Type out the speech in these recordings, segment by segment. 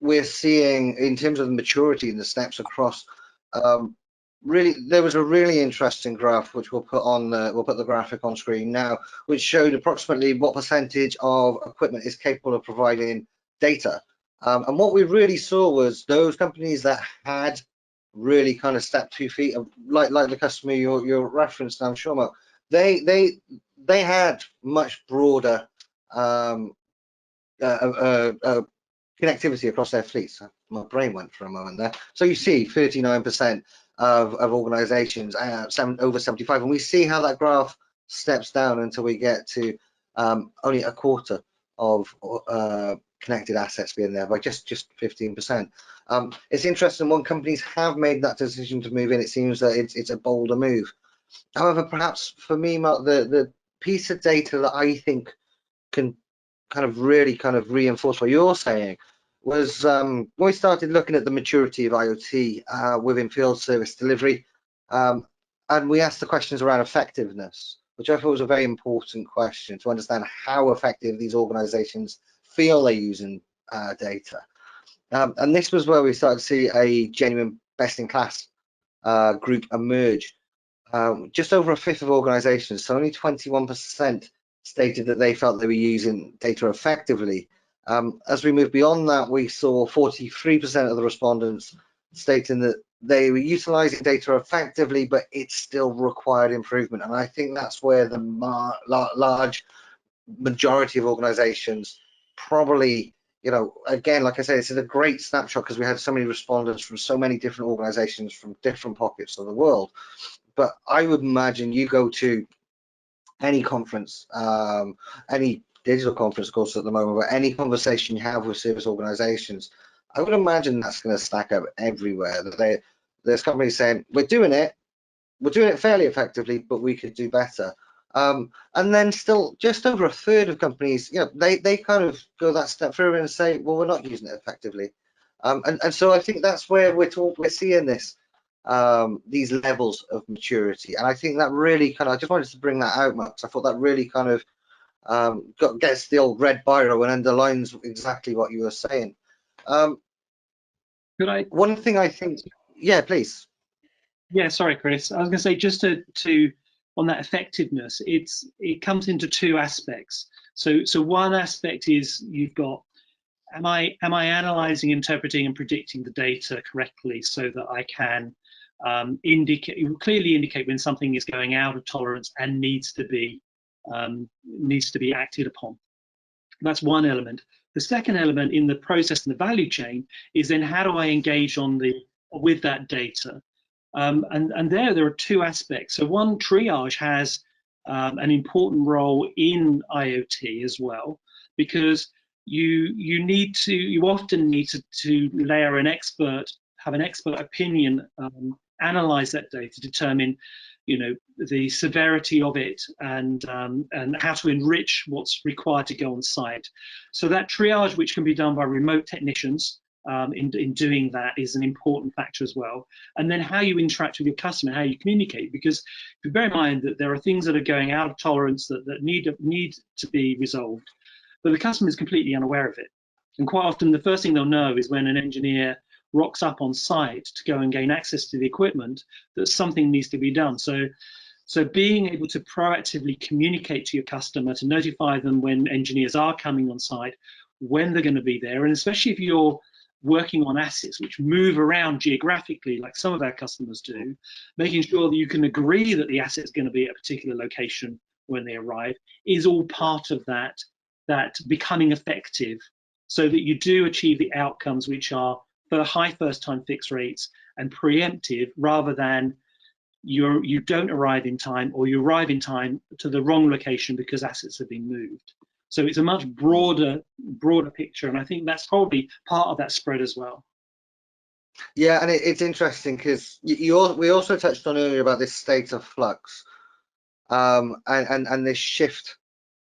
we're seeing in terms of the maturity and the steps across, really, there was a really interesting graph which we'll put the graphic on screen now, which showed approximately what percentage of equipment is capable of providing data. And what we really saw was those companies that had really kind of stepped 2 feet, like the customer you're referenced, I'm sure, Marc, they had much broader connectivity across their fleets. My brain went for a moment there. So you see 39% of organizations, over 75, and we see how that graph steps down until we get to only a quarter of connected assets being there, by just 15%. It's interesting, when companies have made that decision to move in, it seems that it's a bolder move. However, perhaps for me, Marc, the piece of data that I think can really reinforce what you're saying was when we started looking at the maturity of IoT within field service delivery, and we asked the questions around effectiveness, which I thought was a very important question to understand how effective these organizations feel they're using data. And this was where we started to see a genuine best-in-class group emerge. Just over a fifth of organizations, so only 21%, stated that they felt they were using data effectively. As we moved beyond that, we saw 43% of the respondents stating that they were utilizing data effectively, but it still required improvement. And I think that's where the large majority of organizations probably, again, like I say, it's a great snapshot because we had so many respondents from so many different organizations from different pockets of the world. But I would imagine you go to any conference, any digital conference, of course, at the moment, but any conversation you have with service organizations, I would imagine that's going to stack up everywhere. That there's companies saying, we're doing it fairly effectively, but we could do better. And then still just over a third of companies, they kind of go that step further and say, well, we're not using it effectively. And so I think that's where we're seeing this, these levels of maturity. And I think that really I just wanted to bring that out, Marc, because I thought that really gets the old red biro and underlines exactly what you were saying. One thing I think, yeah, please. Yeah, sorry, Kris. I was going to say, just to on that effectiveness, it comes into two aspects. So one aspect is you've got, am I analyzing, interpreting, and predicting the data correctly so that I can clearly indicate when something is going out of tolerance and needs to be acted upon. That's one element. The second element in the process and the value chain is then how do I engage with that data? And there are two aspects. So one, triage has an important role in IoT as well, because you often need to layer have an expert opinion, analyze that data, determine the severity of it, and how to enrich what's required to go on site. So that triage, which can be done by remote technicians, in doing that, is an important factor as well. And then how you interact with your customer, how you communicate, because bear in mind that there are things that are going out of tolerance that need to be resolved, but the customer is completely unaware of it. And quite often the first thing they'll know is when an engineer rocks up on site to go and gain access to the equipment that something needs to be done. So being able to proactively communicate to your customer, to notify them when engineers are coming on site, when they're going to be there, and especially if you're working on assets which move around geographically, like some of our customers do, making sure that you can agree that the asset's going to be at a particular location when they arrive is all part of that becoming effective, so that you do achieve the outcomes which are for high first-time fix rates and preemptive, rather than you don't arrive in time, or you arrive in time to the wrong location because assets have been moved. So it's a much broader picture, and I think that's probably part of that spread as well. Yeah, and it's interesting because we also touched on earlier about this state of flux, and this shift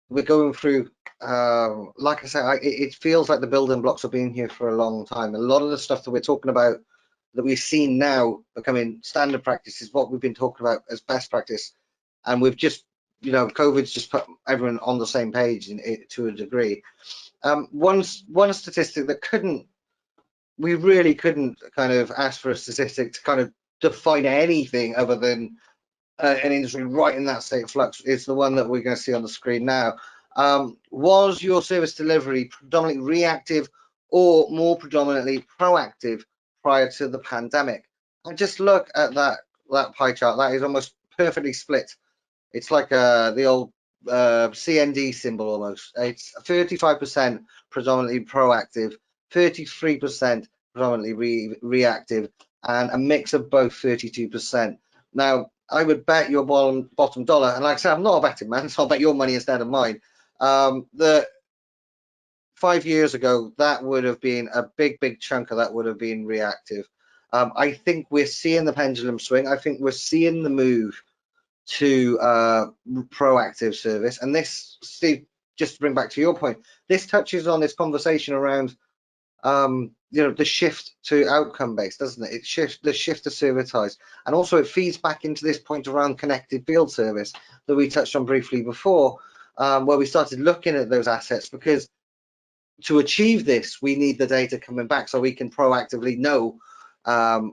we're going through. Like I said, it feels like the building blocks have been here for a long time. A lot of the stuff that we're talking about, that we've seen now becoming standard practice, is what we've been talking about as best practice, and we've just, COVID's just put everyone on the same page to a degree. One statistic that couldn't we really couldn't kind of ask for a statistic to kind of define anything other than an industry right in that state of flux. It's the one that we're going to see on the screen now. Was your service delivery predominantly reactive or more predominantly proactive prior to the pandemic? And just look at that pie chart. That is almost perfectly split. It's like the old CND symbol almost. It's 35% predominantly proactive, 33% predominantly reactive, and a mix of both 32%. Now, I would bet your bottom dollar, and like I said, I'm not a betting man, so I'll bet your money instead of mine, that 5 years ago, that would have been a big chunk of that would have been reactive. I think we're seeing the pendulum swing. I think we're seeing the move to proactive service. And this, Steve, just to bring back to your point, this touches on this conversation around the shift to outcome based, doesn't it? It shifts the shift to servitized, and also it feeds back into this point around connected field service that we touched on briefly before, where we started looking at those assets, because to achieve this we need the data coming back so we can proactively know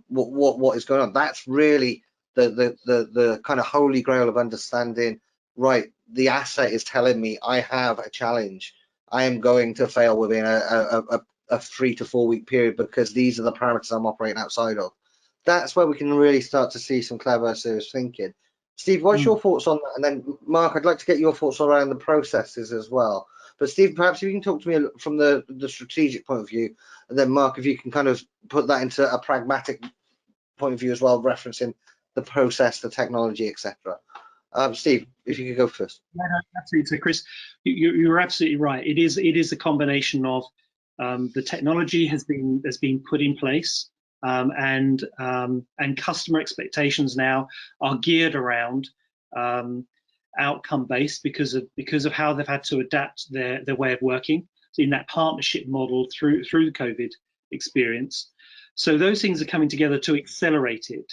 what is going on. That's really the kind of holy grail of understanding, right, the asset is telling me I have a challenge, I am going to fail within a 3 to 4 week period because these are the parameters I'm operating outside of. That's where we can really start to see some clever service thinking. Steve, what's your thoughts on that? And then Mark, I'd like to get your thoughts around the processes as well. But Steve, perhaps you can talk to me from the strategic point of view, and then Mark, if you can kind of put that into a pragmatic point of view as well, referencing the process, the technology, etc. Steve, if you could go first. Yeah, no, absolutely. So, Kris, you're absolutely right. It is a combination of the technology has been put in place, and customer expectations now are geared around outcome based because of how they've had to adapt their way of working in that partnership model through the COVID experience. So those things are coming together to accelerate it.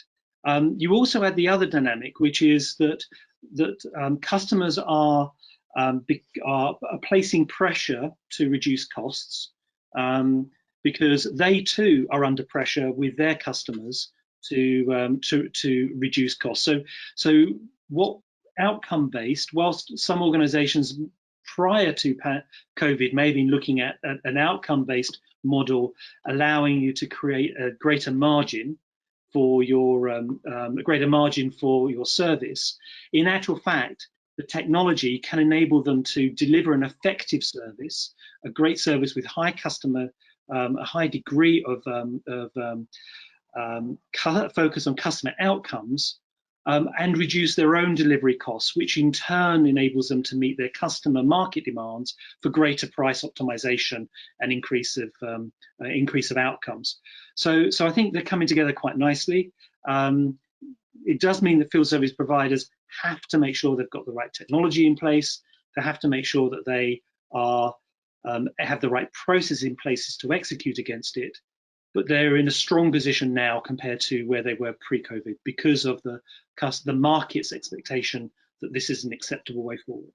You also add the other dynamic, which is that customers are placing pressure to reduce costs, because they too are under pressure with their customers to reduce costs. So what outcome based, whilst some organizations prior to COVID may have been looking at an outcome based model, allowing you to create a greater margin for your service, in actual fact, the technology can enable them to deliver an effective service, a great service with high customer, a high degree of focus on customer outcomes, and reduce their own delivery costs, which in turn enables them to meet their customer market demands for greater price optimization and increase of outcomes. So I think they're coming together quite nicely. It does mean that field service providers have to make sure they've got the right technology in place. They have to make sure that they have the right processes in place to execute against it. But they're in a strong position now compared to where they were pre-COVID because of the market's expectation that this is an acceptable way forward.